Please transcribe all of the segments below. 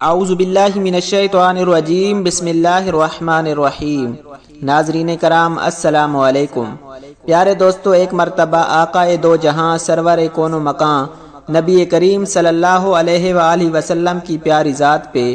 اعوذ باللہ من الشیطان الرجیم بسم اللہ الرحمن الرحیم۔ ناظرین کرام السلام علیکم۔ پیارے دوستو، ایک مرتبہ آقا دو جہاں سرور کون و مکان نبی کریم صلی اللہ علیہ وآلہ وسلم کی پیاری ذات پہ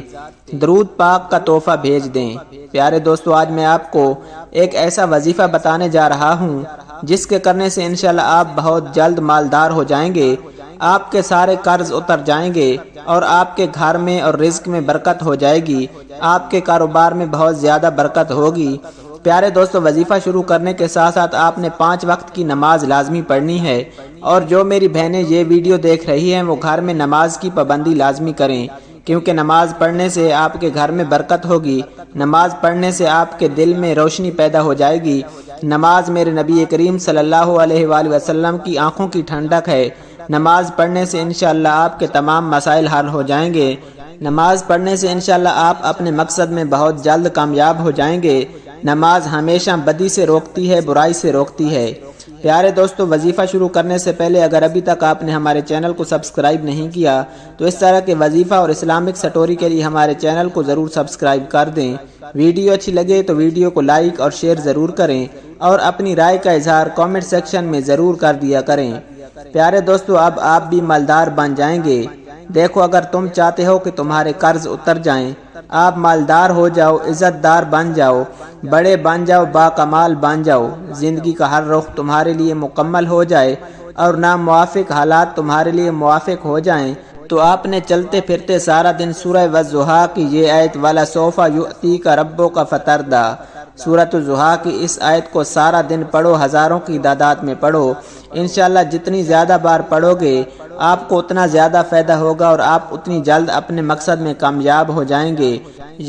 درود پاک کا تحفہ بھیج دیں۔ پیارے دوستو، آج میں آپ کو ایک ایسا وظیفہ بتانے جا رہا ہوں جس کے کرنے سے انشاءاللہ آپ بہت جلد مالدار ہو جائیں گے، آپ کے سارے قرض اتر جائیں گے اور آپ کے گھر میں اور رزق میں برکت ہو جائے گی، آپ کے کاروبار میں بہت زیادہ برکت ہوگی۔ پیارے دوستو، وظیفہ شروع کرنے کے ساتھ ساتھ آپ نے 5 وقت کی نماز لازمی پڑھنی ہے، اور جو میری بہنیں یہ ویڈیو دیکھ رہی ہیں وہ گھر میں نماز کی پابندی لازمی کریں، کیونکہ نماز پڑھنے سے آپ کے گھر میں برکت ہوگی، نماز پڑھنے سے آپ کے دل میں روشنی پیدا ہو جائے گی۔ نماز میرے نبی کریم صلی اللہ علیہ وآلہ وسلم کی آنکھوں کی ٹھنڈک ہے۔ نماز پڑھنے سے انشاءاللہ آپ کے تمام مسائل حل ہو جائیں گے۔ نماز پڑھنے سے انشاءاللہ آپ اپنے مقصد میں بہت جلد کامیاب ہو جائیں گے۔ نماز ہمیشہ بدی سے روکتی ہے، برائی سے روکتی ہے۔ پیارے دوستو، وظیفہ شروع کرنے سے پہلے اگر ابھی تک آپ نے ہمارے چینل کو سبسکرائب نہیں کیا تو اس طرح کے وظیفہ اور اسلامک سٹوری کے لیے ہمارے چینل کو ضرور سبسکرائب کر دیں۔ ویڈیو اچھی لگے تو ویڈیو کو لائک اور شیئر ضرور کریں، اور اپنی رائے کا اظہار کامنٹ سیکشن میں ضرور کر دیا کریں۔ پیارے دوستو، اب آپ بھی مالدار بن جائیں گے۔ دیکھو، اگر تم چاہتے ہو کہ تمہارے قرض اتر جائیں، آپ مالدار ہو جاؤ، عزت دار بن جاؤ، بڑے بن جاؤ، باکمال بن جاؤ، زندگی کا ہر رخ تمہارے لیے مکمل ہو جائے اور ناموافق حالات تمہارے لیے موافق ہو جائیں، تو آپ نے چلتے پھرتے سارا دن سورہ والضحیٰ کی یہ آیت وَلَسَوْفَ يُؤْتِيكَ رَبُّكَ فَتَرْضَىٰ، سورۃ الضحیٰ کی اس آیت کو سارا دن پڑھو، ہزاروں کی تعداد میں پڑھو۔ انشاءاللہ جتنی زیادہ بار پڑھو گے آپ کو اتنا زیادہ فائدہ ہوگا اور آپ اتنی جلد اپنے مقصد میں کامیاب ہو جائیں گے۔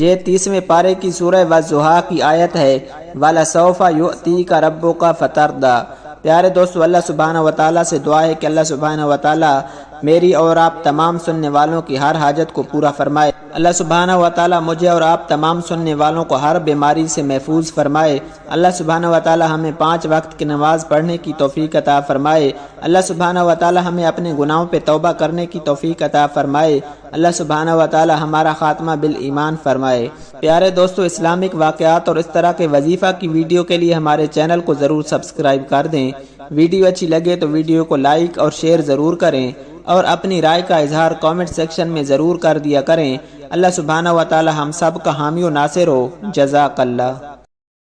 یہ 30ویں پارے کی سورہ والضحیٰ کی آیت ہے، وَلَسَوْفَ يُؤْتِيكَ رَبُّكَ فَتَرْضَىٰ۔ پیارے دوستو، اللہ سبحانہ وتعالیٰ سے دعا ہے کہ اللہ سبحانہ وتعالیٰ میری اور آپ تمام سننے والوں کی ہر حاجت کو پورا فرمائے۔ اللہ سبحانہ وتعالیٰ مجھے اور آپ تمام سننے والوں کو ہر بیماری سے محفوظ فرمائے۔ اللہ سبحانہ وتعالیٰ ہمیں 5 وقت کی نماز پڑھنے کی توفیق عطا فرمائے۔ اللہ سبحانہ وتعالیٰ ہمیں اپنے گناہوں پہ توبہ کرنے کی توفیق عطا فرمائے۔ اللہ سبحانہ وتعالیٰ ہمارا خاتمہ بالایمان فرمائے۔ پیارے دوستو، اسلامک واقعات اور اس طرح کے وظیفہ کی ویڈیو کے لیے ہمارے چینل کو ضرور سبسکرائب کر دیں۔ ویڈیو اچھی لگے تو ویڈیو کو لائک اور شیئر ضرور کریں، اور اپنی رائے کا اظہار کامنٹ سیکشن میں ضرور کر دیا کریں۔ اللہ سبحانہ وتعالی ہم سب کا حامی و ناصر ہو۔ جزاک اللہ۔